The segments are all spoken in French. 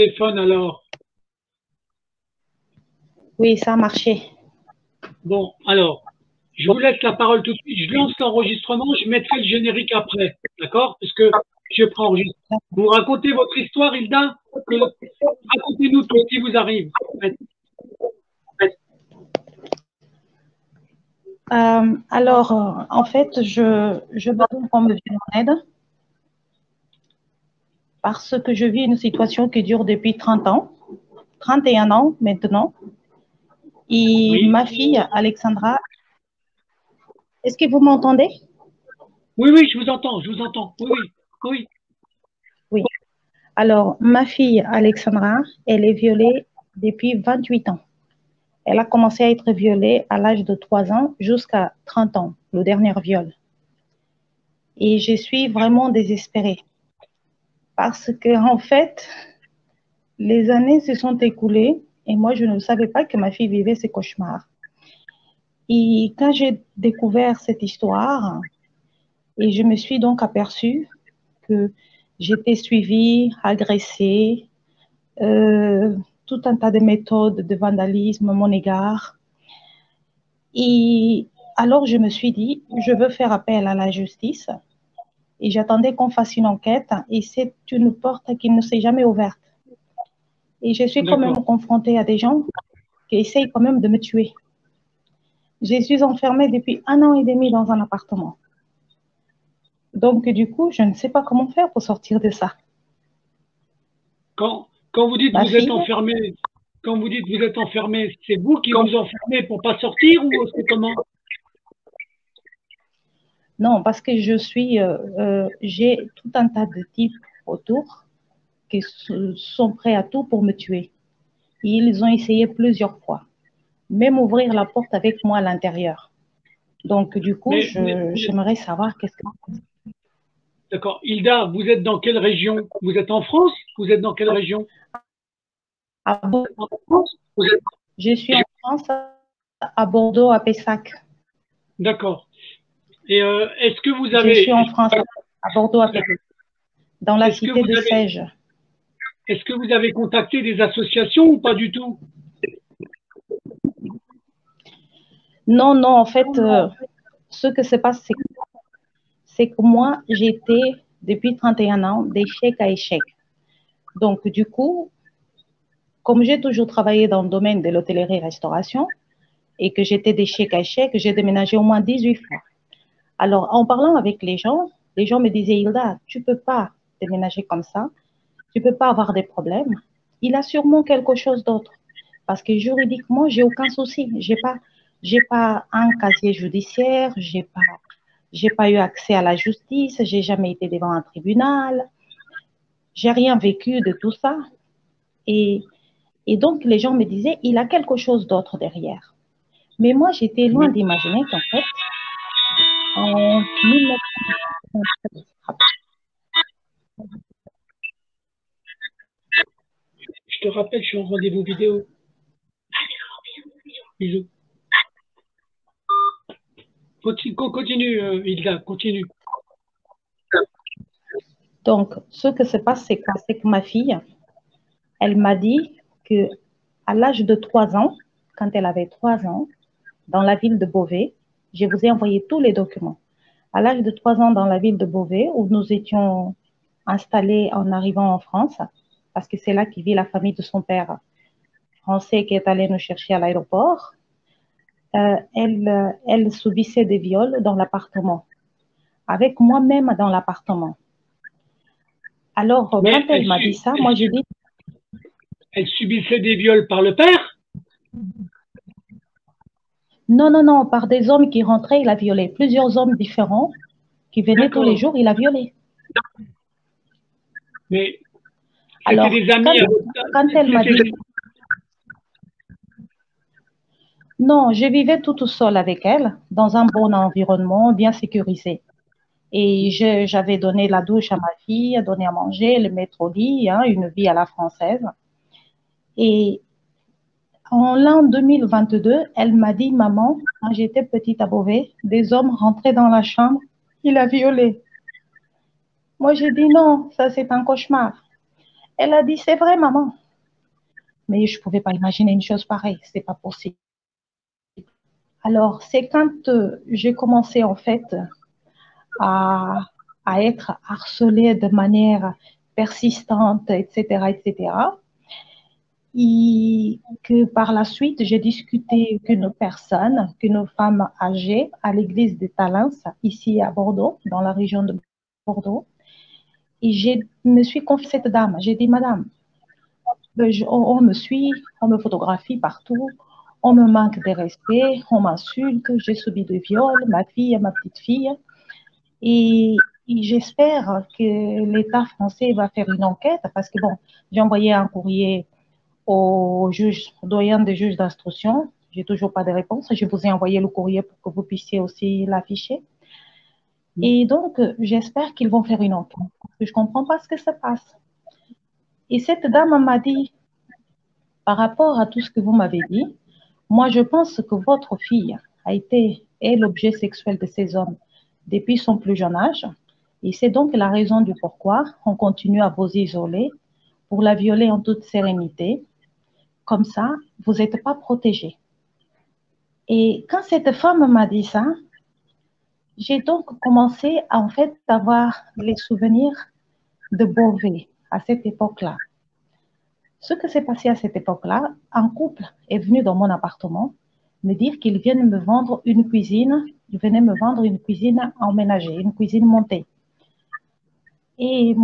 Téléphone alors. Oui, ça a marché. Bon, alors, je vous laisse la parole tout de suite. Je lance l'enregistrement, je mettrai le générique après, d'accord? Parce que je prends enregistrement. Vous racontez votre histoire, Hilda? Racontez-nous tout ce qui vous arrive. En fait, je besoin qu'on me vienne en aide parce que je vis une situation qui dure depuis 30 ans, 31 ans maintenant. Et Oui, ma fille, Alexandra, est-ce que vous m'entendez? oui, oui, je vous entends, je vous entends. Oui, oui, oui. Oui. Alors, ma fille, Alexandra, elle est violée depuis 28 ans. Elle a commencé à être violée à l'âge de 3 ans jusqu'à 30 ans, le dernier viol. Et je suis vraiment désespérée parce que, en fait, les années se sont écoulées et moi, je ne savais pas que ma fille vivait ces cauchemars. Et quand j'ai découvert cette histoire, et je me suis donc aperçue que j'étais suivie, agressée, euh, tout un tas de méthodes de vandalisme à mon égard. Et alors, je me suis dit, je veux faire appel à la justice et j'attendais qu'on fasse une enquête et c'est une porte qui ne s'est jamais ouverte. Et je suis quand même D'accord. confrontée à des gens qui essayent quand même de me tuer. Je suis enfermée depuis 1 an et demi dans un appartement. Donc, du coup, je ne sais pas comment faire pour sortir de ça. Quand vous dites Ma vous êtes fille, enfermé, quand vous dites vous êtes enfermé, c'est vous qui vous enfermez pour pas sortir ou c'est comment? non, parce que j'ai tout un tas de types autour qui sont prêts à tout pour me tuer. Et ils ont essayé plusieurs fois, même ouvrir la porte avec moi à l'intérieur. Donc, du coup, Mais j'aimerais savoir qu'est-ce que... d'accord. Hilda, vous êtes dans quelle région? Vous êtes en France? Vous êtes dans quelle région? À En France? Vous êtes... Je suis en France, à Bordeaux, à Pessac. D'accord. Et est-ce que vous Je suis avez, en France, à Bordeaux, à Pessac, dans la est-ce que cité vous de avez, Sège. est-ce que vous avez contacté des associations ou pas du tout? Non, non, en fait, ce que se passe, c'est que moi, j'étais depuis 31 ans d'échec à échec. Donc, du coup, comme j'ai toujours travaillé dans le domaine de l'hôtellerie-restauration et que j'étais d'échec à échec, j'ai déménagé au moins 18 fois. Alors, en parlant avec les gens me disaient, Hilda, tu ne peux pas déménager comme ça, tu ne peux pas avoir des problèmes. Il a sûrement quelque chose d'autre. Parce que juridiquement, j'ai aucun souci. J'ai pas un casier judiciaire, j'ai pas eu accès à la justice, j'ai jamais été devant un tribunal, j'ai rien vécu de tout ça. Et, et donc, les gens me disaient, il a quelque chose d'autre derrière. Mais moi, j'étais loin Mais d'imaginer qu'en fait, en 1993, je te rappelle, je suis en rendez-vous vidéo. Bisous. Continue, Hilda, continue. donc, ce que se passe, c'est quoi? C'est que ma fille, elle m'a dit que à l'âge de 3 ans, quand elle avait 3 ans, dans la ville de Beauvais, je vous ai envoyé tous les documents. À l'âge de 3 ans, dans la ville de Beauvais, où nous étions installés en arrivant en France, parce que c'est là qu'il vit la famille de son père français qui est allé nous chercher à l'aéroport, elle subissait des viols dans l'appartement, avec moi-même dans l'appartement. Alors, Mais quand elle m'a dit ça, moi, j'ai dit, elle subissait des viols par le père? non, non, non, par des hommes qui rentraient, il a violé. Plusieurs hommes différents qui venaient tous les D'accord. jours, il a violé. Mais c'était Alors, des amis quand elle m'a c'était dit, non, je vivais toute seule avec elle, dans un bon environnement, bien sécurisé. Et j'avais donné la douche à ma fille, donné à manger, le mettre au lit, hein, une vie à la française. Et en l'an 2022, elle m'a dit, maman, quand j'étais petite à Beauvais, des hommes rentraient dans la chambre, il a violé. Moi, j'ai dit non, ça c'est un cauchemar. Elle a dit, c'est vrai, maman. Mais je ne pouvais pas imaginer une chose pareille, c'est pas possible. Alors, c'est quand j'ai commencé en fait à, à être harcelée de manière persistante, etc., etc., et que par la suite, j'ai discuté qu'une femme âgée à l'église de Talence, ici à Bordeaux, dans la région de Bordeaux, et je me suis confiée à cette dame. J'ai dit, madame, on me suit, on me photographie partout, on me manque de respect, on m'insulte, j'ai subi des viols, ma fille et ma petite fille. Et, et j'espère que l'État français va faire une enquête parce que, bon, j'ai envoyé un courrier au juge, au doyen des juges d'instruction. J'ai toujours pas de réponse. Je vous ai envoyé le courrier pour que vous puissiez aussi l'afficher. Et donc, j'espère qu'ils vont faire une enquête parce que je comprends pas ce que ça passe. Et cette dame m'a dit, par rapport à tout ce que vous m'avez dit, moi, je pense que votre fille est l'objet sexuel de ces hommes depuis son plus jeune âge. Et c'est donc la raison du pourquoi on continue à vous isoler pour la violer en toute sérénité. Comme ça, vous n'êtes pas protégé. Et quand cette femme m'a dit ça, j'ai donc commencé à en fait avoir les souvenirs de Beauvais à cette époque-là. Ce qui s'est passé à cette époque-là, un couple est venu dans mon appartement me dire qu'ils viennent me vendre une cuisine. Ils venaient me vendre une cuisine emménagée, une cuisine montée. Et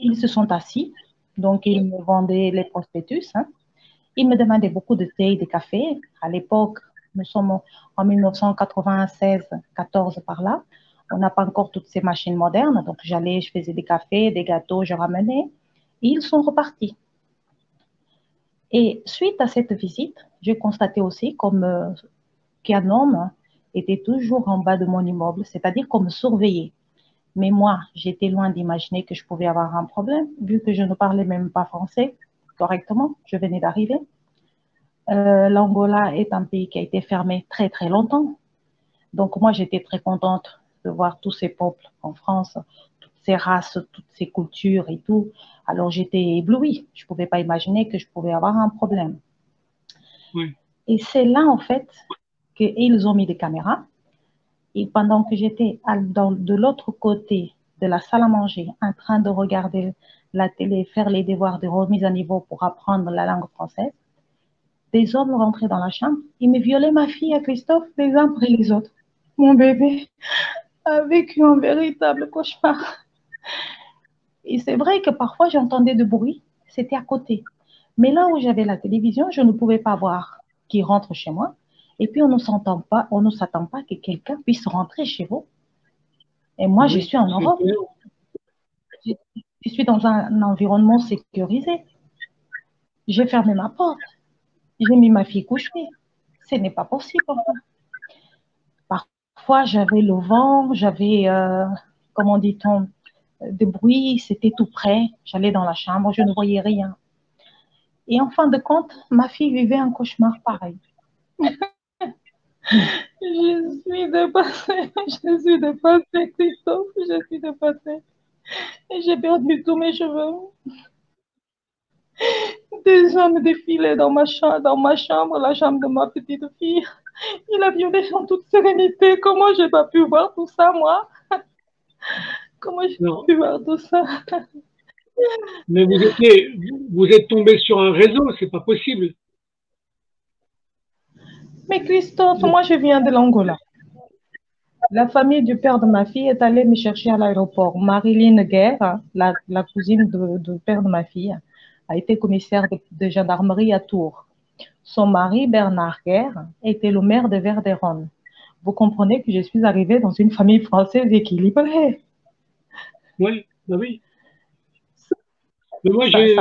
ils se sont assis, donc ils me vendaient les prospectus. Hein. Ils me demandaient beaucoup de thé et de café. À l'époque, nous sommes en 1996-14 par là. On n'a pas encore toutes ces machines modernes. Donc j'allais, je faisais des cafés, des gâteaux, je ramenais. Et ils sont repartis. Et suite à cette visite, j'ai constaté aussi qu'un homme était toujours en bas de mon immeuble, c'est-à-dire qu'on me surveillait. Mais moi, j'étais loin d'imaginer que je pouvais avoir un problème, vu que je ne parlais même pas français correctement. Je venais d'arriver. L'Angola est un pays qui a été fermé très, très longtemps. Donc, moi, j'étais très contente de voir tous ces peuples en France, toutes ces races, toutes ces cultures et tout. Alors, j'étais éblouie. Je ne pouvais pas imaginer que je pouvais avoir un problème. Oui. Et c'est là, en fait, qu'ils ont mis des caméras. Et pendant que j'étais de l'autre côté de la salle à manger, en train de regarder la télé, faire les devoirs de remise à niveau pour apprendre la langue française, des hommes rentraient dans la chambre, ils me violaient ma fille à Christophe, les uns après les autres. Mon bébé a vécu un véritable cauchemar. Et c'est vrai que parfois j'entendais de bruit, c'était à côté. Mais là où j'avais la télévision, je ne pouvais pas voir qui rentre chez moi. Et puis on ne s'attend pas que quelqu'un puisse rentrer chez vous. Et moi, je suis en Europe. Je suis dans un environnement sécurisé. J'ai fermé ma porte. J'ai mis ma fille coucher. Ce n'est pas possible. Parfois, j'avais le vent, j'avais, comment dit-on, des bruits, c'était tout près. J'allais dans la chambre, je ne voyais rien. Et en fin de compte, ma fille vivait un cauchemar pareil. Je suis dépassée, Christophe, je suis dépassée. Et j'ai perdu tous mes cheveux. Des hommes défilaient dans ma chambre, la chambre de ma petite fille. Il a violé en toute sérénité. Comment j'ai pas pu voir tout ça, moi? Comment j'ai pu voir tout ça? Mais vous êtes tombé sur un réseau, c'est pas possible. Mais Christophe, moi je viens de l'Angola. La famille du père de ma fille est allée me chercher à l'aéroport. Marilyn Guerre, la cousine du père de ma fille, a été commissaire de gendarmerie à Tours. Son mari, Bernard Guerre, était le maire de Verderonne. Vous comprenez que je suis arrivée dans une famille française équilibrée. Oui, bah oui. Mais moi, j'ai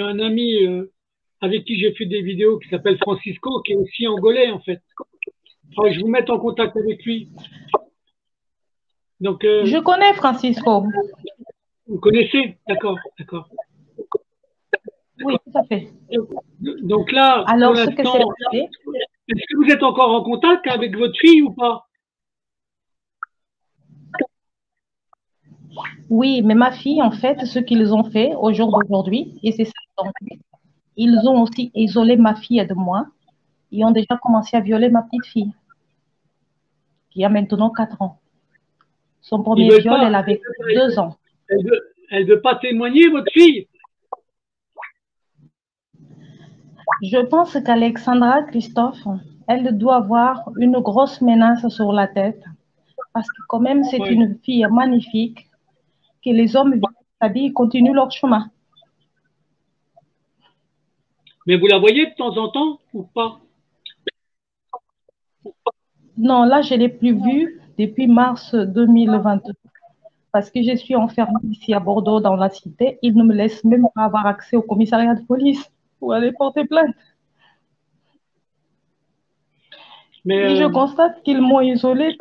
un ami avec qui j'ai fait des vidéos qui s'appelle Francisco, qui est aussi angolais en fait. Alors, je vous mets en contact avec lui. Donc, je connais Francisco. Vous connaissez? D'accord, d'accord. Oui, tout à fait. Donc là, alors, pour l'instant, est-ce que vous êtes encore en contact avec votre fille ou pas? Oui, mais ma fille, en fait, ce qu'ils ont fait au jour d'aujourd'hui, et c'est ça, donc, ils ont aussi isolé ma fille de moi. Ils ont déjà commencé à violer ma petite fille, qui a maintenant 4 ans. Son Ils premier veulent viol, pas, elle avait 2 ans. elle veut pas témoigner, votre fille? Je pense qu'Alexandra, Christophe, elle doit avoir une grosse menace sur la tête, parce que quand même, c'est Oui. une fille magnifique, que les hommes, c'est-à-dire, continuent leur chemin. Mais vous la voyez de temps en temps ou pas? Non, là, je ne l'ai plus vue depuis mars 2022, parce que je suis enfermée ici à Bordeaux, dans la cité. Ils ne me laissent même pas avoir accès au commissariat de police pour aller porter plainte. Mais Et je constate qu'ils m'ont isolée.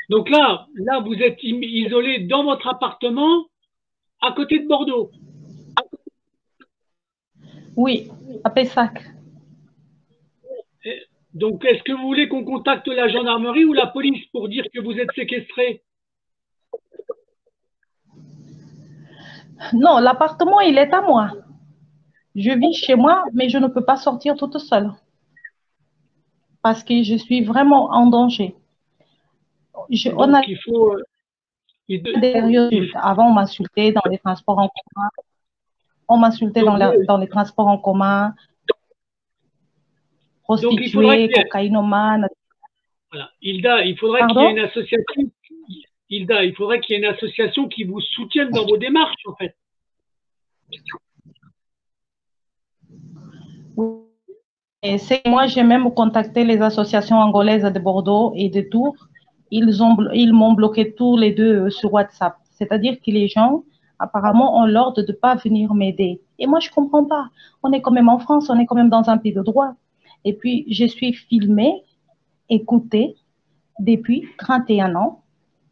donc là, vous êtes isolé dans votre appartement à côté de Bordeaux. Oui, à Pessac. Donc, est-ce que vous voulez qu'on contacte la gendarmerie ou la police pour dire que vous êtes séquestré? Non, l'appartement, il est à moi. Je vis chez moi, mais je ne peux pas sortir toute seule parce que je suis vraiment en danger. On Donc, a il faut, des périodes. Avant, on m'insultait dans les transports en commun. On m'insultait donc, dans les transports en commun, donc, il faudrait prostituée, qu'il y ait, cocaïnomane. voilà, Hilda, il faudrait qu'il y ait une Pardon? association. Hilda, il faudrait qu'il y ait une association qui vous soutienne dans vos démarches, en fait. Oui. Et moi, j'ai même contacté les associations angolaises de Bordeaux et de Tours. Ils m'ont bloqué tous les deux sur WhatsApp. C'est-à-dire que les gens, apparemment, ont l'ordre de ne pas venir m'aider. Et moi, je ne comprends pas. On est quand même en France, on est quand même dans un pays de droit. Et puis, je suis filmée, écoutée depuis 31 ans.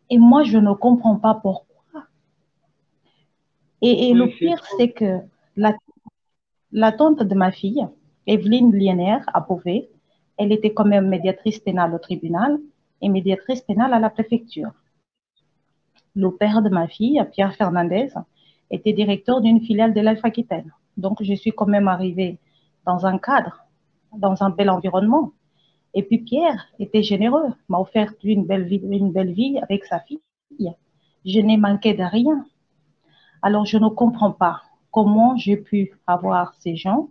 Et moi, je ne comprends pas pourquoi. Et le Oui, c'est pire, c'est que la la tante de ma fille, Evelyne Liener, à Beauvais, elle était quand même médiatrice pénale au tribunal et médiatrice pénale à la préfecture. Le père de ma fille, Pierre Fernandez, était directeur d'une filiale de l'Alpha-Aquitaine. Donc, je suis quand même arrivée dans un cadre, dans un bel environnement. Et puis, Pierre était généreux, m'a offert une belle vie avec sa fille. Je n'ai manqué de rien. Alors, je ne comprends pas comment j'ai pu avoir ces gens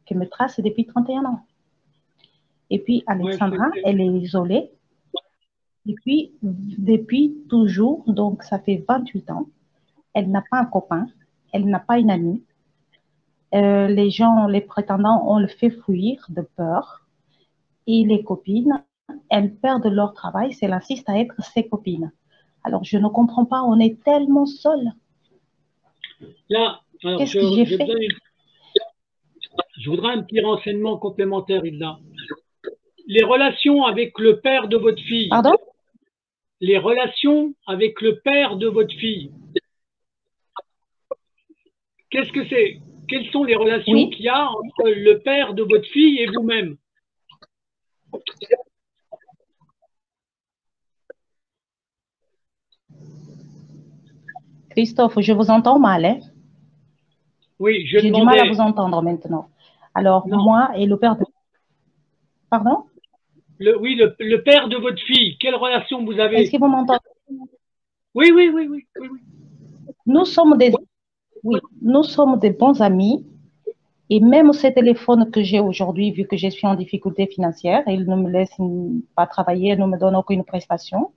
qui me tracent depuis 31 ans. Et puis, ouais, Alexandra, elle est isolée. Et puis, depuis toujours, donc ça fait 28 ans, elle n'a pas un copain, elle n'a pas une amie. Les gens, les prétendants, on le fait fuir de peur. Et les copines, elles perdent leur travail, elles insistent à être ses copines. Alors, je ne comprends pas, on est tellement seuls. là, alors Qu'est-ce que j'ai fait? je voudrais un petit renseignement complémentaire, Hilda. Les relations avec le père de votre fille, Pardon? les relations avec le père de votre fille, qu'est-ce que c'est? Quelles sont les relations Oui. qu'il y a entre le père de votre fille et vous-même? Christophe, je vous entends mal, hein? Oui, je J'ai du mal à vous demandais. entendre maintenant. Alors, Non, moi et le père de... Pardon? oui, le père de votre fille, quelle relation vous Est-ce avez? que vous m'entendez? Oui, oui, oui, oui, oui, oui. Nous sommes des, oui, nous sommes des bons amis. Et même ce téléphone que j'ai aujourd'hui, vu que je suis en difficulté financière, il ne me laisse pas travailler, ne me donne aucune prestation.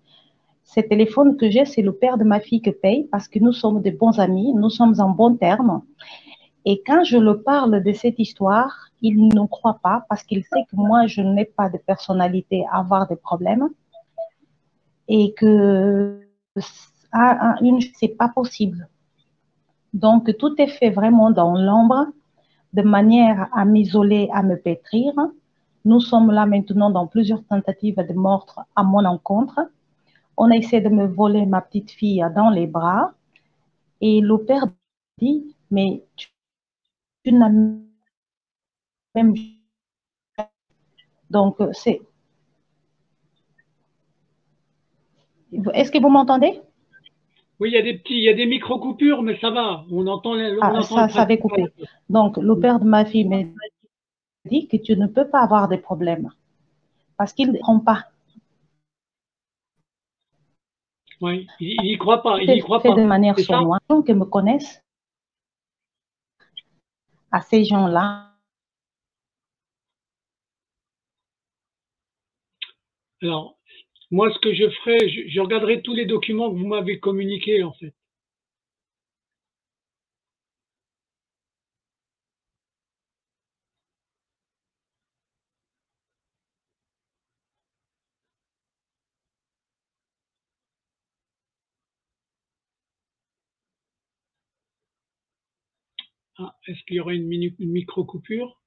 Ce téléphone que j'ai, c'est le père de ma fille qui paye parce que nous sommes des bons amis, nous sommes en bons termes. Et quand je le parle de cette histoire, il ne croit pas parce qu'il sait que moi, je n'ai pas de personnalité à avoir des problèmes et que c'est pas possible. Donc, tout est fait vraiment dans l'ombre, de manière à m'isoler, à me pétrir. Nous sommes là maintenant dans plusieurs tentatives de meurtre à mon encontre. On a essayé de me voler ma petite fille dans les bras. Et le père dit, mais tu n'as même... Donc, Est-ce que vous m'entendez? Oui, il y a des micro-coupures, mais ça va. On entend le Ça avait principal. coupé. Donc, le père de ma fille me dit que tu ne peux pas avoir de problème parce qu'il ne comprend pas. Oui, il n'y croit pas, il C'est n'y croit fait de pas. manière C'est ça? sournoise. Les gens qui me connaissent, à ces gens-là, Alors, moi, ce que je ferai, je regarderai tous les documents que vous m'avez communiqués, en fait. Ah, est-ce qu'il y aura une micro-coupure?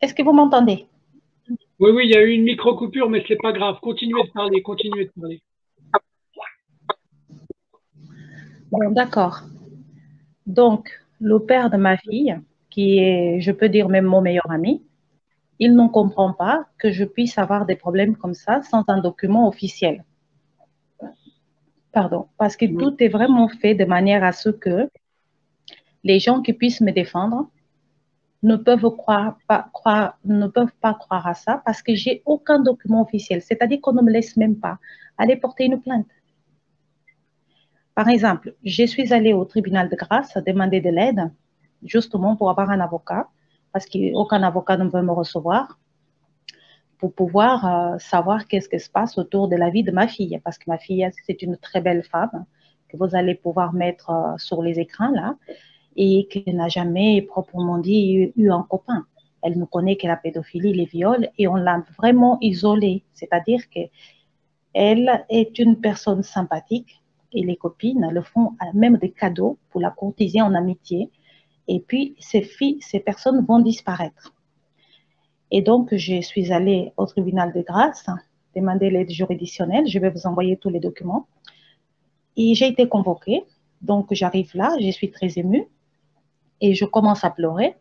est-ce que vous m'entendez? Oui, oui, il y a eu une micro-coupure, mais c'est pas grave. Continuez de parler, continuez de parler. Bon, d'accord. Donc, le père de ma fille, qui est, je peux dire même mon meilleur ami, il ne comprend pas que je puisse avoir des problèmes comme ça sans un document officiel. Pardon, parce que Oui. tout est vraiment fait de manière à ce que les gens qui puissent me défendre ne peuvent pas croire à ça parce que j'ai aucun document officiel. C'est-à-dire qu'on ne me laisse même pas aller porter une plainte. Par exemple, je suis allée au tribunal de grâce demander de l'aide, justement pour avoir un avocat, parce qu'aucun avocat ne veut me recevoir, pour pouvoir savoir qu'est-ce qui se passe autour de la vie de ma fille, parce que ma fille, c'est une très belle femme que vous allez pouvoir mettre sur les écrans là, et qui n'a jamais proprement dit eu un copain. Elle ne connaît que la pédophilie, les viols, et on l'a vraiment isolée. C'est-à-dire qu'elle est une personne sympathique, et les copines le font même des cadeaux pour la courtiser en amitié. Et puis, ces personnes vont disparaître. Et donc, je suis allée au tribunal de grâce, demander l'aide juridictionnelle. Je vais vous envoyer tous les documents. Et j'ai été convoquée. Donc, j'arrive là, je suis très émue et je commence à pleurer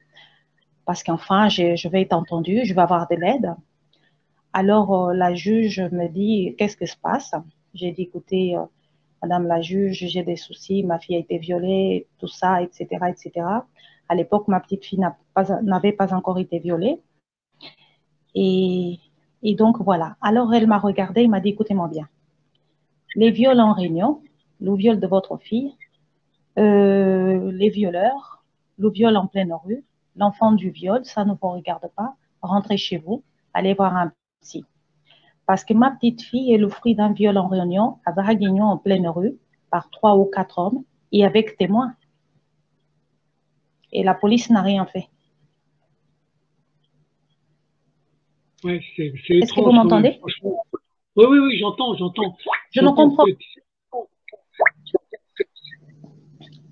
parce qu'enfin, je vais être entendue, je vais avoir de l'aide. Alors, la juge me dit, qu'est-ce qui se passe? J'ai dit, écoutez, Madame la juge, j'ai des soucis, ma fille a été violée, tout ça, etc., etc. À l'époque, ma petite fille n'avait pas encore été violée. Et, et donc, voilà. Alors, elle m'a regardée, elle m'a dit, écoutez-moi bien. Les viols en réunion, le viol de votre fille, les violeurs, le viol en pleine rue, l'enfant du viol, ça ne vous regarde pas. Rentrez chez vous, allez voir un psy. Parce que ma petite fille est le fruit d'un viol en réunion à Draguignan en pleine rue par 3 ou 4 hommes et avec témoins. Et la police n'a rien fait. Ouais, c'est Est-ce que vous étrange quand même, m'entendez? franchement. Oui, oui, oui, j'entends, j'entends. Je ne J'entends comprends. que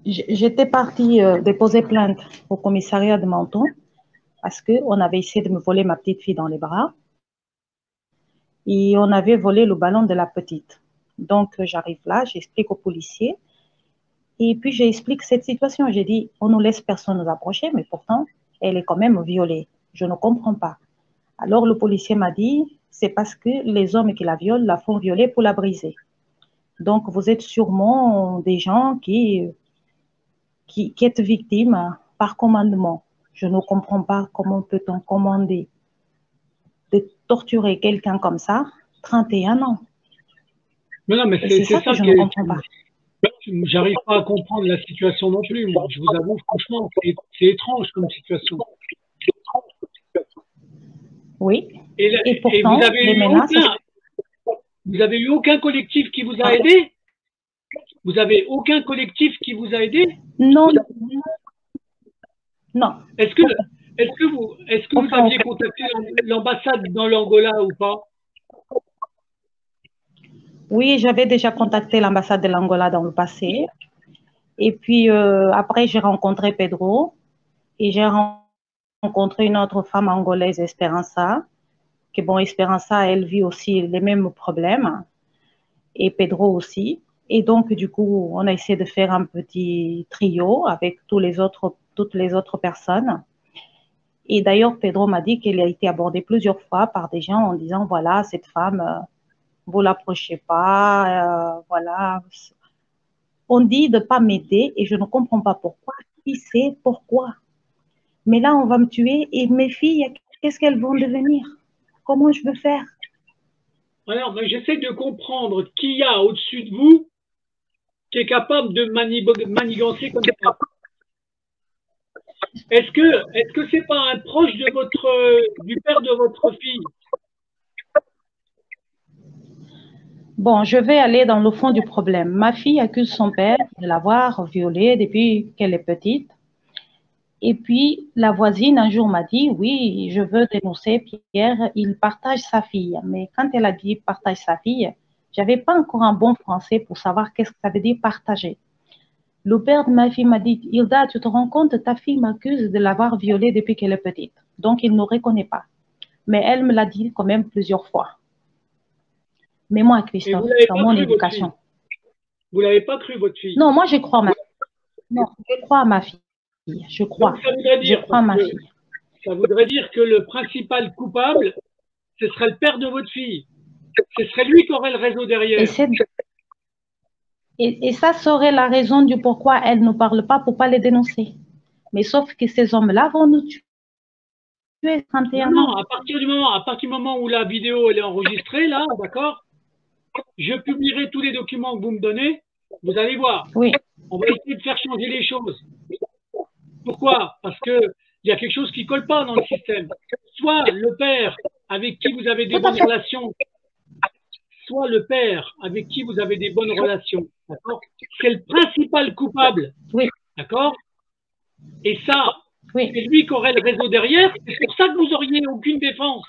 J'étais partie déposer plainte au commissariat de Menton parce qu'on avait essayé de me voler ma petite fille dans les bras et on avait volé le ballon de la petite. Donc, j'arrive là, j'explique aux policiers et puis j'explique cette situation. J'ai dit, on ne laisse personne nous approcher, mais pourtant, elle est quand même violée. Je ne comprends pas. Alors, le policier m'a dit, c'est parce que les hommes qui la violent la font violer pour la briser. Donc, vous êtes sûrement des gens qui êtes victimes par commandement. Je ne comprends pas comment peut-on commander de torturer quelqu'un comme ça, 31 ans. mais non, mais Et c'est ça c'est que ça je qui ne est. comprends pas. J'arrive pas à comprendre la situation non plus, moi. Je vous avoue, franchement, c'est étrange comme situation. Oui. Et Et vous pourtant, avez les eu menaces, vous avez eu aucun collectif qui vous a aidé? Vous avez aucun collectif qui vous a aidé? non, non, Est-ce que, est-ce que vous aucun, aviez aucun. contacté l'ambassade dans l'Angola ou pas? Oui, j'avais déjà contacté l'ambassade de l'Angola dans le passé. Et puis, après, j'ai rencontré Pedro et j'ai rencontré une autre femme angolaise, Esperanza. que bon, Esperanza, elle vit aussi les mêmes problèmes, et Pedro aussi. Et donc, du coup, on a essayé de faire un petit trio avec toutes les autres personnes. Et d'ailleurs, Pedro m'a dit qu'il a été abordé plusieurs fois par des gens en disant, voilà, cette femme, vous l'approchez pas, voilà. On dit de ne pas m'aider et je ne comprends pas pourquoi. Qui sait pourquoi? Mais là, on va me tuer et mes filles, qu'est-ce qu'elles vont devenir? Comment je veux faire? Alors, j'essaie de comprendre qui y a au-dessus de vous qui est capable de manigancer comme ça. Est-ce que c'est pas un proche de du père de votre fille? Bon, je vais aller dans le fond du problème. Ma fille accuse son père de l'avoir violée depuis qu'elle est petite. Et puis, la voisine, un jour, m'a dit, oui, je veux dénoncer Pierre, il partage sa fille. Mais quand elle a dit partage sa fille, j'avais pas encore un bon français pour savoir qu'est-ce que ça veut dire partager. Le père de ma fille m'a dit, Hilda, tu te rends compte, ta fille m'accuse de l'avoir violée depuis qu'elle est petite. Donc, il ne reconnaît pas. Mais elle me l'a dit quand même plusieurs fois. Mais moi, Christophe, dans mon éducation. Vous l'avez pas cru, votre fille? Non, moi, je crois à ma fille. Non, je crois à ma fille. Je crois. Je crois à ma fille. Ça voudrait dire que le principal coupable, ce serait le père de votre fille. Ce serait lui qui aurait le réseau derrière. Et ça serait la raison du pourquoi elle ne parle pas pour ne pas les dénoncer. Mais sauf que ces hommes-là vont nous tuer. 31 non, à partir du moment où la vidéo elle est enregistrée, là, d'accord, je publierai tous les documents que vous me donnez. Vous allez voir. Oui. On va essayer de faire changer les choses. Pourquoi? Parce qu'il y a quelque chose qui ne colle pas dans le système. Soit le père avec qui vous avez des bonnes relations, soit le père avec qui vous avez des bonnes relations, d'accord? C'est le principal coupable, oui. D'accord? Et ça, oui. c'est lui qui aurait le réseau derrière. C'est pour ça que vous n'auriez aucune défense.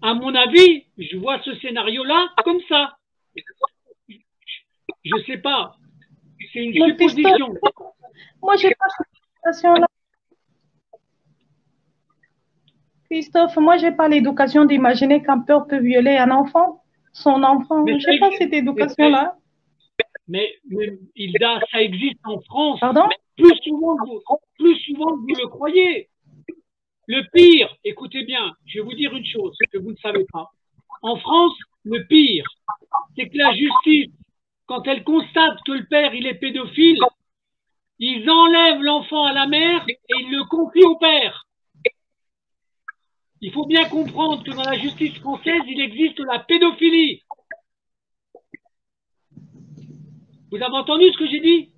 À mon avis, je vois ce scénario-là comme ça. Je ne sais pas. C'est une supposition. Moi, je n'ai pas cette éducation-là. Christophe, moi, je n'ai pas l'éducation d'imaginer qu'un père peut violer un enfant, son enfant. Je n'ai pas cette éducation-là. Mais Hilda, ça existe en France. Pardon? Plus souvent que vous le croyez. Le pire, écoutez bien, je vais vous dire une chose que vous ne savez pas. En France, le pire, c'est que la justice, quand elle constate que le père il est pédophile, ils enlèvent l'enfant à la mère et ils le confient au père. Il faut bien comprendre que dans la justice française, il existe la pédophilie. Vous avez entendu ce que j'ai dit?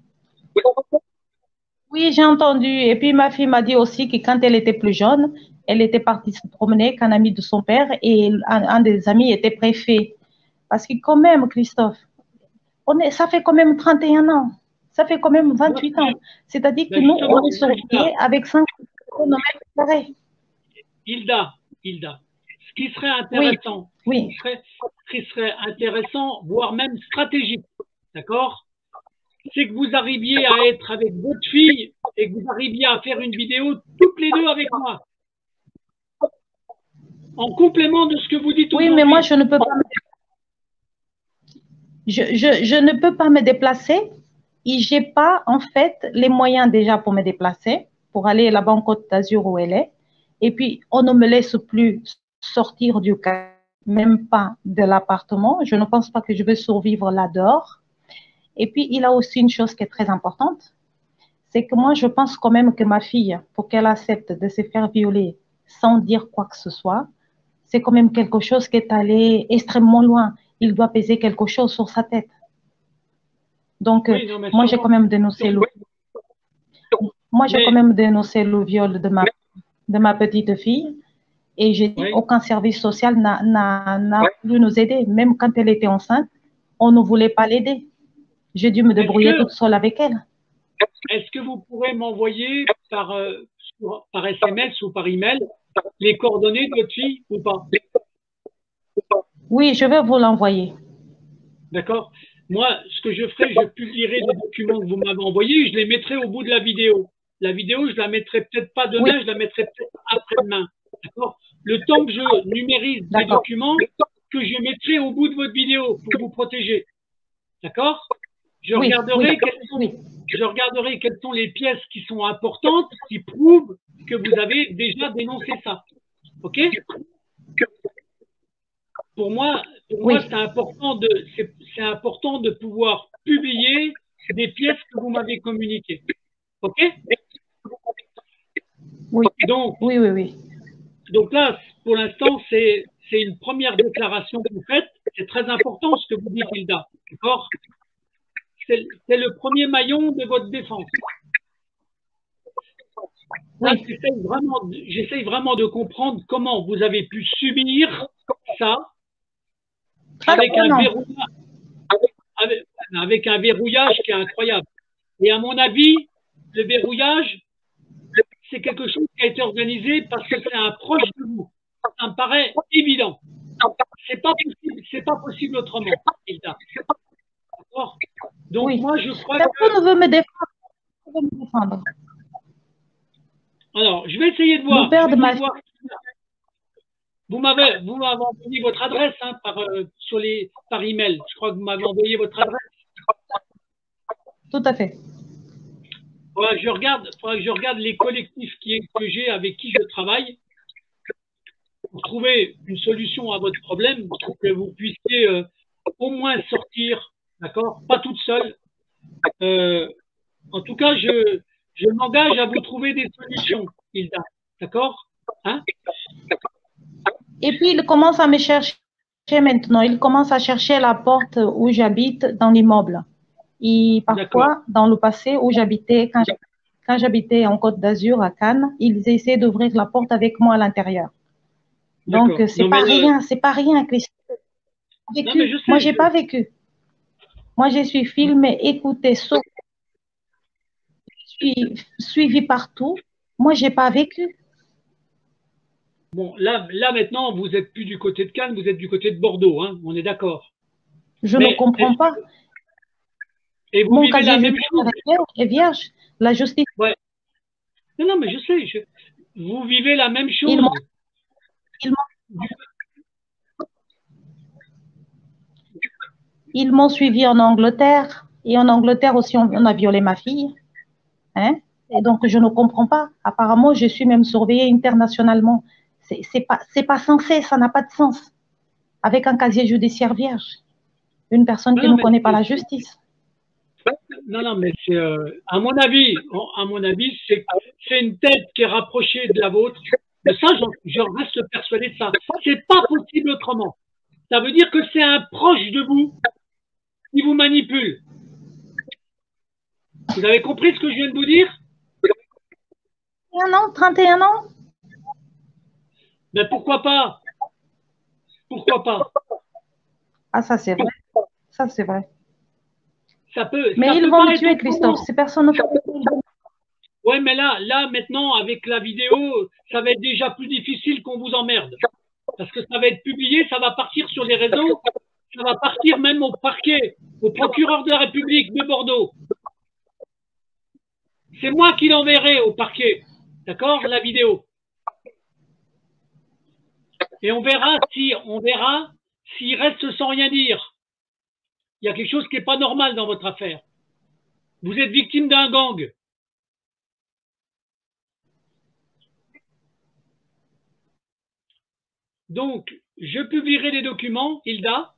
Oui, j'ai entendu. Et puis ma fille m'a dit aussi que quand elle était plus jeune, elle était partie se promener avec un ami de son père et un des amis était préfet. Parce que quand même, Christophe, ça fait quand même 31 ans. Ça fait quand même 28 ans. C'est-à-dire que nous, on est sortis avec 5 chronomètres carrés. Hilda, ce qui serait intéressant, oui. Ce qui serait intéressant, voire même stratégique, d'accord? C'est que vous arriviez à être avec votre fille et que vous arriviez à faire une vidéo toutes les deux avec moi. En complément de ce que vous dites aujourd'hui. Oui, mais moi, je ne peux pas je ne peux pas me déplacer et je n'ai pas, en fait, les moyens déjà pour me déplacer, pour aller là-bas en Côte d'Azur où elle est. Et puis, on ne me laisse plus sortir du cas, même pas de l'appartement. Je ne pense pas que je vais survivre là-dehors. Et puis, il a aussi une chose qui est très importante, c'est que moi, je pense quand même que ma fille, pour qu'elle accepte de se faire violer sans dire quoi que ce soit, c'est quand même quelque chose qui est allé extrêmement loin. Il doit peser quelque chose sur sa tête. Donc, oui, non, moi, j'ai quand même dénoncé le... Moi, j'ai quand même dénoncé le viol de ma petite fille. Et j'ai dit, aucun service social n'a pu nous aider. Même quand elle était enceinte, on ne voulait pas l'aider. J'ai dû me débrouiller toute seule avec elle. Est-ce que vous pourrez m'envoyer par SMS ou par email les coordonnées de votre fille ou pas? Oui, je vais vous l'envoyer. D'accord. Moi, ce que je ferai, je publierai les documents que vous m'avez envoyés et je les mettrai au bout de la vidéo. La vidéo, je la mettrai peut-être pas demain, je la mettrai peut-être après-demain. D'accord? Le temps que je numérise les documents, que je mettrai au bout de votre vidéo pour vous protéger. D'accord? Je regarderai quelles sont les pièces qui sont importantes, qui prouvent que vous avez déjà dénoncé ça. OK? Pour moi, c'est important de pouvoir publier des pièces que vous m'avez communiquées. OK? Oui. Donc là, pour l'instant, c'est une première déclaration que vous faites. C'est très important ce que vous dites, Hilda. D'accord? C'est le premier maillon de votre défense. Là, j'essaye vraiment de comprendre comment vous avez pu subir ça avec un verrouillage qui est incroyable. Et à mon avis, le verrouillage, c'est quelque chose qui a été organisé parce que c'est un proche de vous. Ça me paraît évident. C'est pas possible autrement, Hilda. D'accord? Donc moi, je crois que... Personne ne veut me défendre. Alors, je vais essayer de voir. Vous m'avez envoyé votre adresse par email. Je crois que vous m'avez envoyé votre adresse. Tout à fait. Faudra que je regarde les collectifs que j'ai, avec qui je travaille, pour trouver une solution à votre problème, pour que vous puissiez au moins sortir, d'accord? Pas toute seule. En tout cas, je m'engage à vous trouver des solutions, Hilda. D'accord? Hein? Et puis, il commence à me chercher maintenant. Il commence à chercher la porte où j'habite dans l'immeuble. Et parfois, dans le passé, où j'habitais, quand j'habitais en Côte d'Azur, à Cannes, ils essaient d'ouvrir la porte avec moi à l'intérieur. Donc, c'est pas rien, Christophe. Moi, j'ai pas vécu. Moi, je suis filmée, écoutée, sauvée. Je suis suivie partout. Moi, j'ai pas vécu. Bon, là maintenant, vous n'êtes plus du côté de Cannes, vous êtes du côté de Bordeaux, hein, on est d'accord. Je ne comprends pas. Et vous vivez la même chose. Est vierge, la justice. Ouais. Non, mais je sais. Vous vivez la même chose. Ils m'ont suivi en Angleterre. Et en Angleterre aussi, on a violé ma fille. Hein? Et donc, je ne comprends pas. Apparemment, je suis même surveillée internationalement. C'est pas censé, ça n'a pas de sens. Avec un casier judiciaire vierge. Une personne qui ne connaît pas la justice. Non, mais c'est, à mon avis, c'est une tête qui est rapprochée de la vôtre. Mais ça, je reste persuadé de ça. C'est pas possible autrement. Ça veut dire que c'est un proche de vous qui vous manipule. Vous avez compris ce que je viens de vous dire? 31 ans. Mais pourquoi pas? Pourquoi pas? Ah, ça c'est vrai. Ça c'est vrai. Mais ils vont me tuer, Christophe. Ces personnes ne... Ouais, mais là, maintenant, avec la vidéo, ça va être déjà plus difficile qu'on vous emmerde. Parce que ça va être publié, ça va partir sur les réseaux, ça va partir même au parquet, au procureur de la République de Bordeaux. C'est moi qui l'enverrai au parquet. D'accord? La vidéo. Et on verra s'il reste sans rien dire. Il y a quelque chose qui n'est pas normal dans votre affaire. Vous êtes victime d'un gang. Donc, je publierai les documents, Hilda.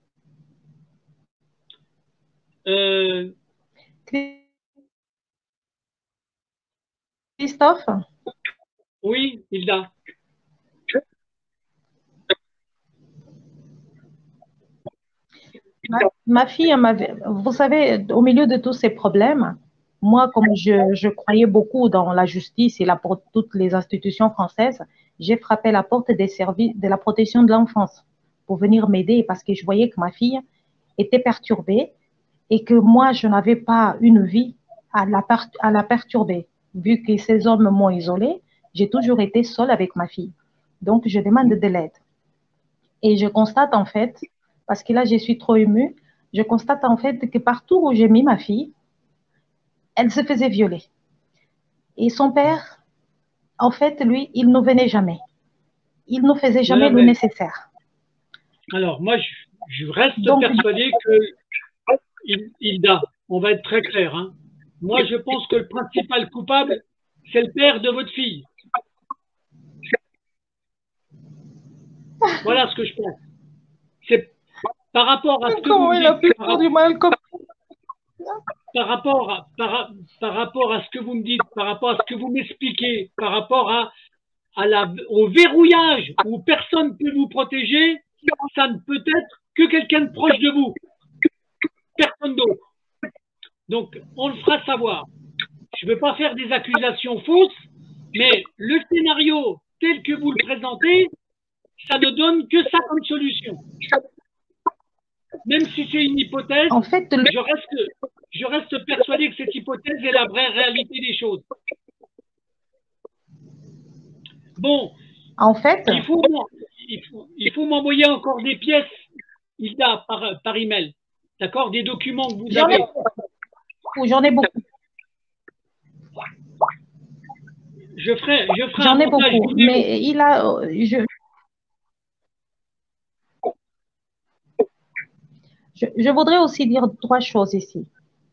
Christophe? Oui, Hilda. Ma fille, vous savez, au milieu de tous ces problèmes, moi, comme je croyais beaucoup dans la justice et pour toutes les institutions françaises, j'ai frappé la porte des services de la protection de l'enfance pour venir m'aider parce que je voyais que ma fille était perturbée et que moi, je n'avais pas une vie à la perturber. Vu que ces hommes m'ont isolée, j'ai toujours été seule avec ma fille. Donc, je demande de l'aide. Et je constate en fait, parce que là, je suis trop émue, je constate en fait que partout où j'ai mis ma fille, elle se faisait violer. Et son père, en fait, lui, il ne venait jamais. Il ne faisait jamais Madame, le nécessaire. alors, moi, je reste Donc, persuadé que Hilda, on va être très clair, hein. Moi, je pense que le principal coupable, c'est le père de votre fille. Voilà ce que je pense. C'est par rapport à ce que vous comment me il a dites, pu faire du mal comme par rapport à ce que vous me dites, par rapport à ce que vous m'expliquez, par rapport au verrouillage où personne ne peut vous protéger, ça ne peut être que quelqu'un de proche de vous, personne d'autre. Donc, on le fera savoir. Je ne veux pas faire des accusations fausses, mais le scénario tel que vous le présentez, ça ne donne que ça comme solution. Même si c'est une hypothèse, en fait, je reste persuadé que cette hypothèse est la vraie réalité des choses. Bon, en fait, il faut m'envoyer encore des pièces, Hilda, par email. D'accord? Des documents que vous avez. j'en ai beaucoup. Je ferai un J'en ai montage beaucoup. vidéo. Mais je voudrais aussi dire trois choses ici.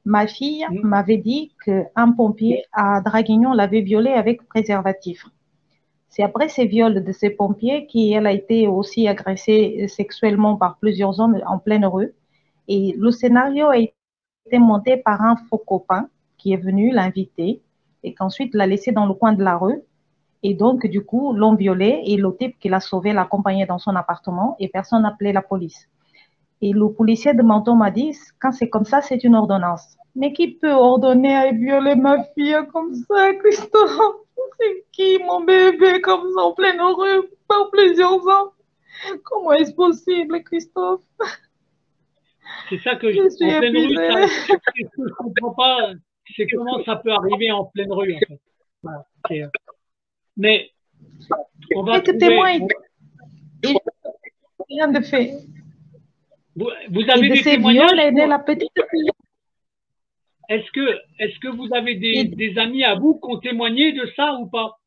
Ma fille m'avait dit qu'un pompier à Draguignan l'avait violée avec préservatif. C'est après ces viols de ces pompiers qu'elle a été aussi agressée sexuellement par plusieurs hommes en pleine rue. Et le scénario a été monté par un faux copain qui est venu l'inviter et qu'ensuite l'a laissé dans le coin de la rue. Et donc, du coup, l'ont violé et le type qui l'a sauvé l'accompagnait dans son appartement et personne n'a appelé la police. Et le policier de Menton m'a dit, quand c'est comme ça, c'est une ordonnance. Mais qui peut ordonner à violer ma fille comme ça, Christophe? C'est qui, mon bébé, comme ça, en pleine rue, par plusieurs ans? Comment est-ce possible, Christophe? C'est ça que Je suis en pleine rue, épuisée. ce que je ne comprends pas, c'est comment ça peut arriver en pleine rue, en fait. Voilà. Mais on va Avec trouver. témoin, et rien de fait. Vous Et avez de des ces viols, témoignages elle est la petite fille. Est-ce que vous avez Et des amis à vous qui ont témoigné de ça ou pas?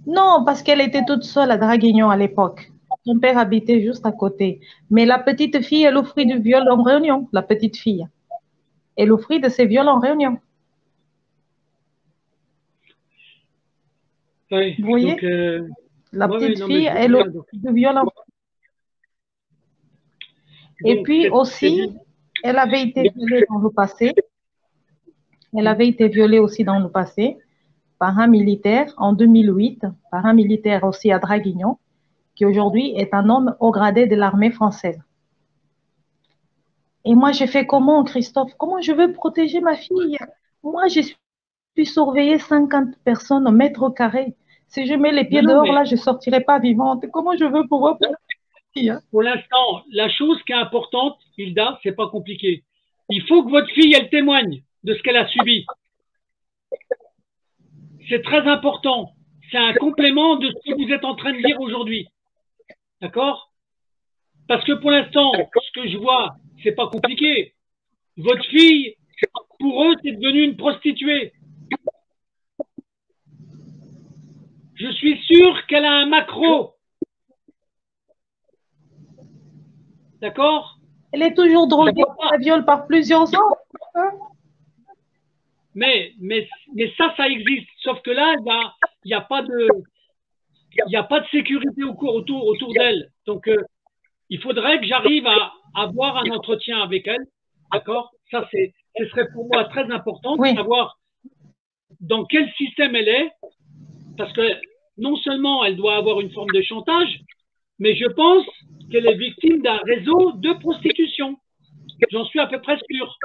non, parce qu'elle était toute seule à Draguignan à l'époque. Son père habitait juste à côté. Mais la petite fille est le fruit du viol en réunion, la petite fille. Et le fruit de ces viols en réunion. Oui, Vous donc, voyez? La oui, petite non, mais fille je vois est le bien. fruit du viol en réunion. Et Donc, puis c'est aussi, elle avait été violée dans le passé. Elle avait été violée aussi dans le passé par un militaire en 2008, par un militaire aussi à Draguignan, qui aujourd'hui est un homme haut gradé de l'armée française. Et moi, j'ai fait comment, Christophe? Comment je veux protéger ma fille? Moi, je suis surveillée 50 personnes au mètre carré. Si je mets les non, pieds non, dehors, mais là, je ne sortirai pas vivante. Comment je veux pouvoir protéger ma fille? pour l'instant, la chose qui est importante, Hilda, c'est pas compliqué. Il faut que votre fille, elle témoigne de ce qu'elle a subi. C'est très important. C'est un complément de ce que vous êtes en train de dire aujourd'hui. D'accord? Parce que pour l'instant, ce que je vois, c'est pas compliqué. Votre fille, pour eux, c'est devenu une prostituée. Je suis sûr qu'elle a un macro. D'accord? Elle est toujours droguée, elle viole par plusieurs ans. Hein? Mais ça existe. Sauf que là, il n'y a pas de sécurité autour d'elle. Donc, il faudrait que j'arrive à avoir un entretien avec elle. D'accord? Ça, ce serait pour moi très important de Oui. savoir dans quel système elle est. Parce que non seulement elle doit avoir une forme de chantage, mais je pense qu'elle est victime d'un réseau de prostitution. J'en suis à peu près sûr.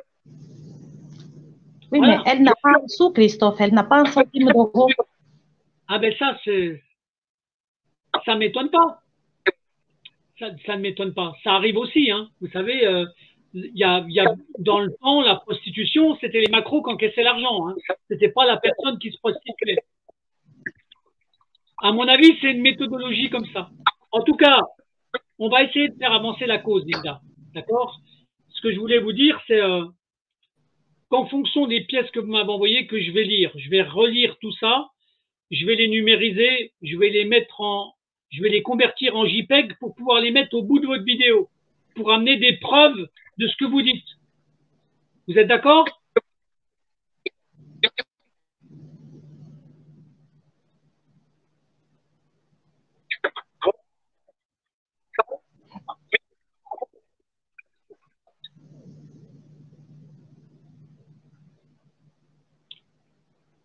Oui, Voilà. mais elle n'a pas un sou, Christophe. Elle n'a pas un centime d'euro. Ah ben ça m'étonne pas. Ça ne m'étonne pas. Ça arrive aussi, hein. Vous savez, il y a dans le temps la prostitution, c'était les macros qui encaissaient l'argent. Hein. C'était pas la personne qui se prostituait. À mon avis, c'est une méthodologie comme ça. En tout cas, on va essayer de faire avancer la cause, Linda. D'accord? Ce que je voulais vous dire, c'est qu'en fonction des pièces que vous m'avez envoyées, que je vais lire. Je vais relire tout ça, je vais les numériser, je vais les convertir en JPEG pour pouvoir les mettre au bout de votre vidéo, pour amener des preuves de ce que vous dites. Vous êtes d'accord?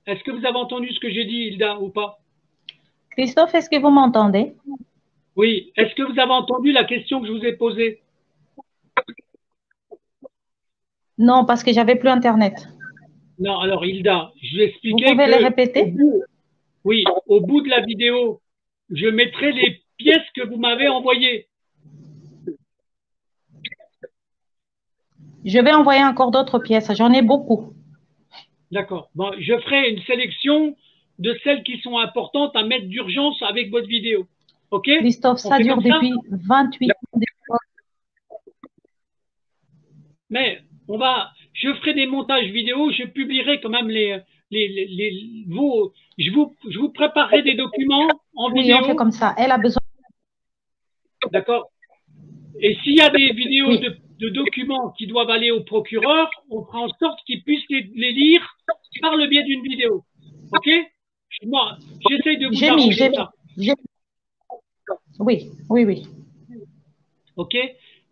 Est-ce que vous avez entendu ce que j'ai dit, Hilda, ou pas? Christophe, est-ce que vous m'entendez? Oui. Est-ce que vous avez entendu la question que je vous ai posée? Non, parce que j'avais plus Internet. Non, alors Hilda, je vais expliquer Vous pouvez les répéter? Oui, au bout de la vidéo, je mettrai les pièces que vous m'avez envoyées. Je vais envoyer encore d'autres pièces. J'en ai beaucoup. D'accord. Bon, je ferai une sélection de celles qui sont importantes à mettre d'urgence avec votre vidéo. OK? Christophe, ça dure depuis 28 ans. Mais je ferai des montages vidéo, je publierai quand même je vous préparerai des documents en vidéo. Oui, on fait comme ça. Elle a besoin. D'accord. Et s'il y a des vidéos de documents qui doivent aller au procureur, on fera en sorte qu'il puisse les lire par le biais d'une vidéo. OK? Moi, j'essaye de vous arranger ça. Oui, oui, oui. OK?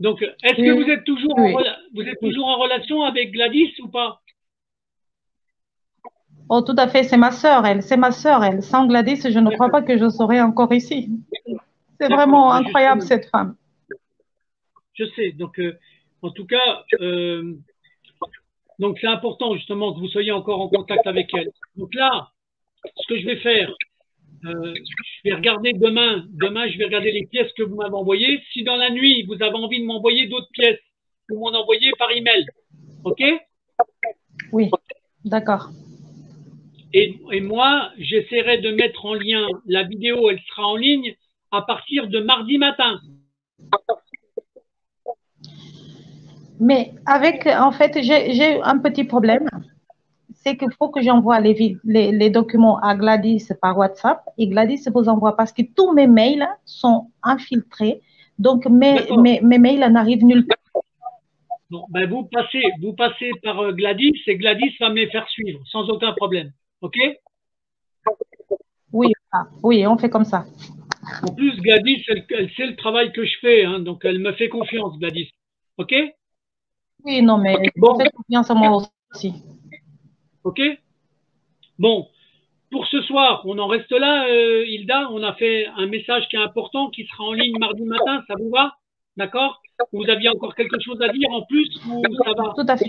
Donc, est-ce que vous êtes toujours en relation avec Gladys ou pas? Oh, tout à fait, c'est ma sœur, elle. C'est ma sœur, elle. Sans Gladys, je ne crois pas que je serais encore ici. C'est vraiment incroyable, cette femme. Je sais. Donc, en tout cas, donc c'est important justement que vous soyez encore en contact avec elle. Donc là, ce que je vais faire, je vais regarder demain. Demain, je vais regarder les pièces que vous m'avez envoyées. Si dans la nuit, vous avez envie de m'envoyer d'autres pièces, vous m'en envoyez par email. OK? Oui, d'accord. Et moi, j'essaierai de mettre en lien la vidéo, elle sera en ligne à partir de mardi matin. Mais en fait, j'ai un petit problème. C'est qu'il faut que j'envoie les documents à Gladys par WhatsApp et Gladys vous envoie parce que tous mes mails sont infiltrés. Donc, mes mails n'arrivent nulle part. Bon, ben vous passez par Gladys et Gladys va me les faire suivre sans aucun problème. OK? Oui, oui, on fait comme ça. En plus, Gladys, elle sait le travail que je fais, hein, donc elle me fait confiance, Gladys. OK? Oui, non, mais bon. Faites confiance à moi aussi. OK? Bon, pour ce soir, on en reste là, Hilda. On a fait un message qui est important, qui sera en ligne mardi matin. Ça vous va? D'accord? Vous aviez encore quelque chose à dire en plus ou ça va? Tout à fait.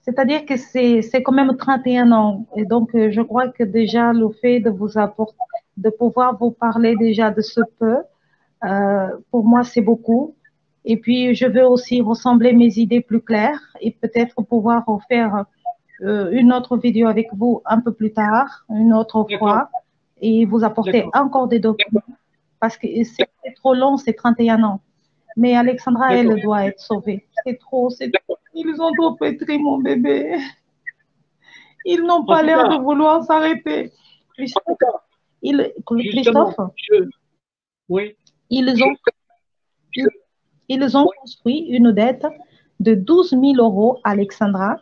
C'est-à-dire que c'est quand même 31 ans. Et donc, je crois que déjà, le fait de vous apporter, de pouvoir vous parler déjà de ce peu, pour moi, c'est beaucoup. Et puis, je veux aussi rassembler mes idées plus claires et peut-être pouvoir faire une autre vidéo avec vous un peu plus tard, une autre fois, et vous apporter encore des documents parce que c'est trop long, c'est 31 ans. Mais Alexandra, elle doit être sauvée. C'est trop, ils ont trop pétri mon bébé. Ils n'ont pas l'air de vouloir s'arrêter. Christophe, oui. Ils ont construit une dette de 12 000 euros. Alexandra,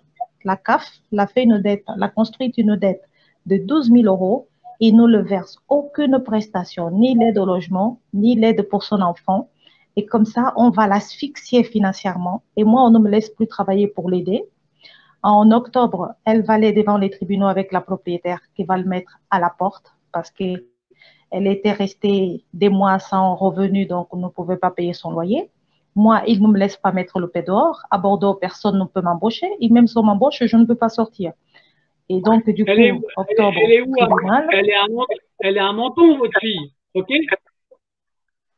la CAF, l'a fait une dette, l'a construite une dette de 12 000 euros. Ils ne le versent aucune prestation, ni l'aide au logement, ni l'aide pour son enfant. Et comme ça, on va l'asphyxier financièrement. Et moi, on ne me laisse plus travailler pour l'aider. En octobre, elle va aller devant les tribunaux avec la propriétaire qui va le mettre à la porte parce qu'elle était restée des mois sans revenu, donc on ne pouvait pas payer son loyer. Moi, il ne me laisse pas mettre le pied dehors. À Bordeaux, personne ne peut m'embaucher. Et même si on m'embauche, je ne peux pas sortir. Et donc, du coup, octobre, elle est où, elle est à Menton, votre fille, OK?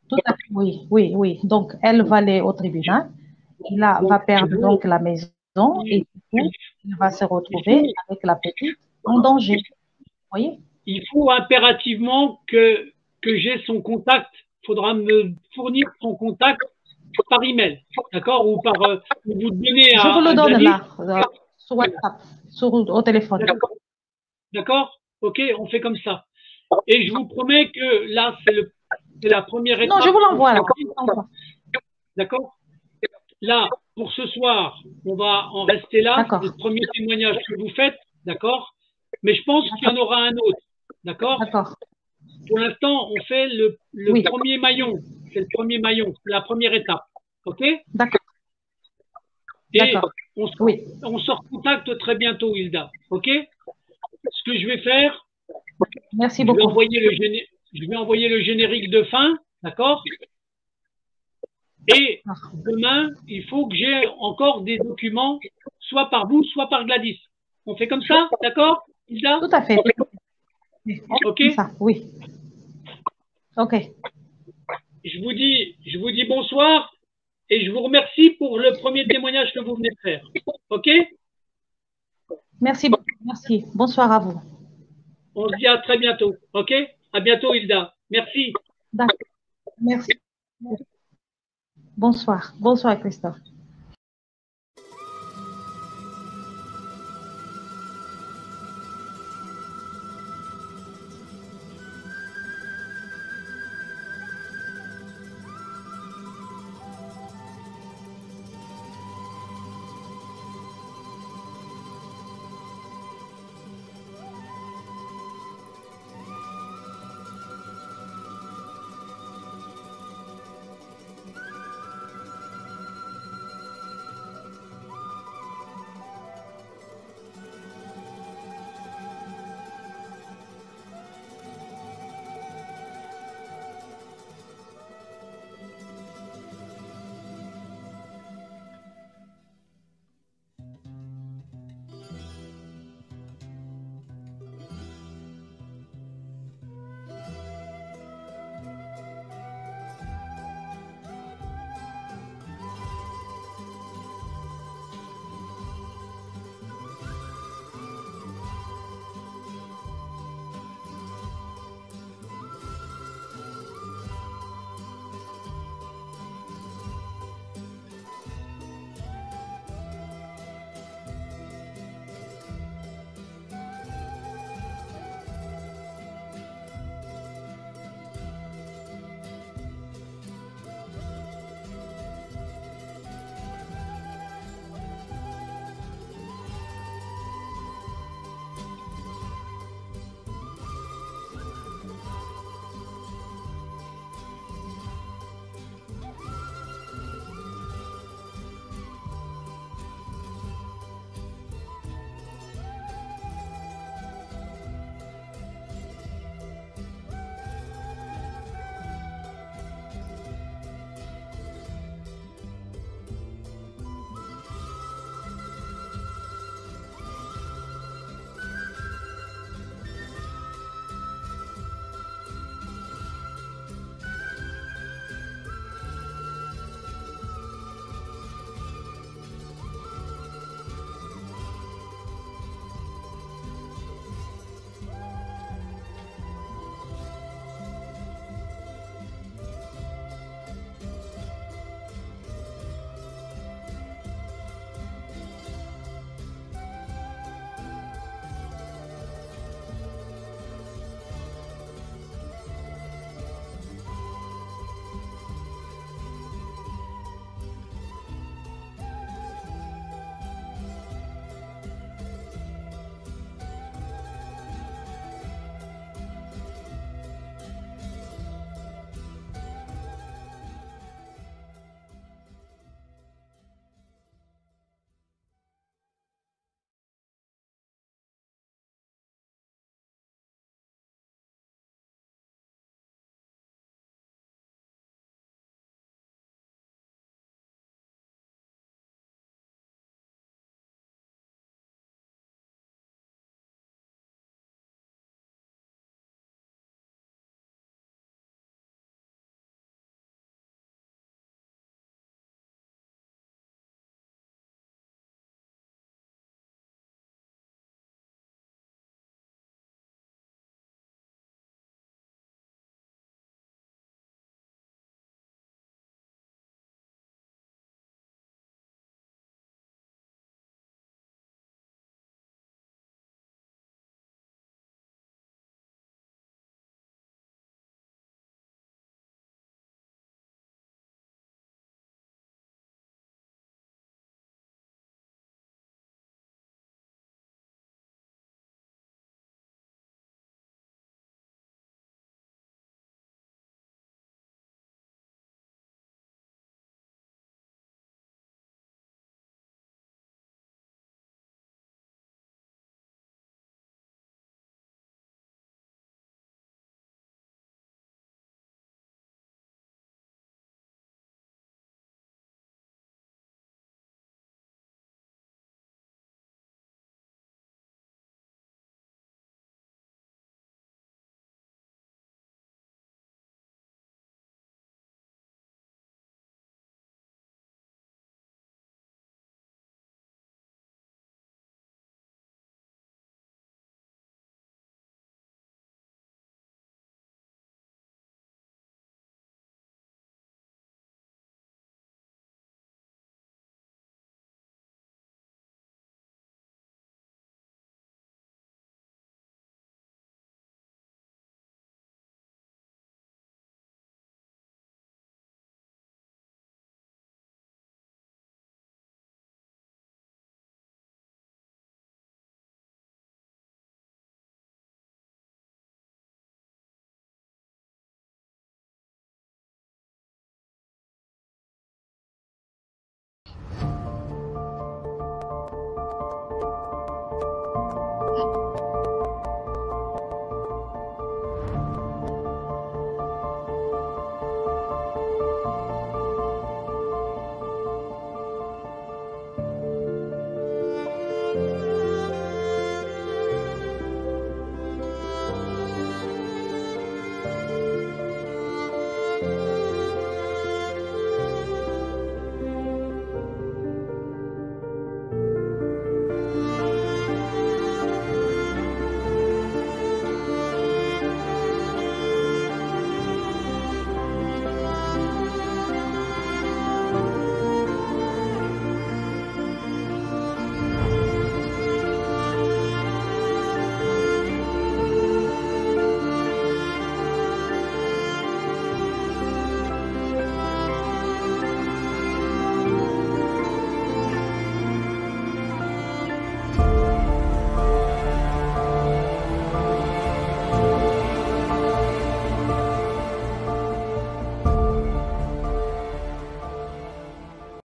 Tout à fait, oui, oui, oui. Donc, elle va aller au tribunal. Là, va perdre donc la maison et du coup, il va se retrouver avec la petite en danger. Vous voyez? Il faut impérativement que j'ai son contact faudra me fournir son contact par email, d'accord, ou par vous donner Je vous le donne Gladys. là, sur WhatsApp, au téléphone. D'accord. Ok, on fait comme ça. Et je vous promets que là, c'est la première étape. Non, je vous l'envoie là. D'accord. Là, pour ce soir, on va en rester là. C'est le premier témoignage que vous faites, d'accord. Mais je pense qu'il y en aura un autre, d'accord. D'accord. Pour l'instant, on fait le premier maillon. C'est le premier maillon, c'est la première étape. OK? D'accord. Et on se recontacte très bientôt, Hilda. OK? Ce que je vais faire, merci beaucoup. Je vais envoyer le générique de fin, d'accord? Et demain, il faut que j'ai encore des documents, soit par vous, soit par Gladys. On fait comme ça, d'accord, Hilda? Tout à fait. OK? Ça, oui. OK. Je vous dis bonsoir et je vous remercie pour le premier témoignage que vous venez de faire. OK? Merci. Merci. Bonsoir à vous. On se dit à très bientôt. OK? À bientôt, Hilda. Merci. D'accord. Merci. Bonsoir. Bonsoir, Christophe.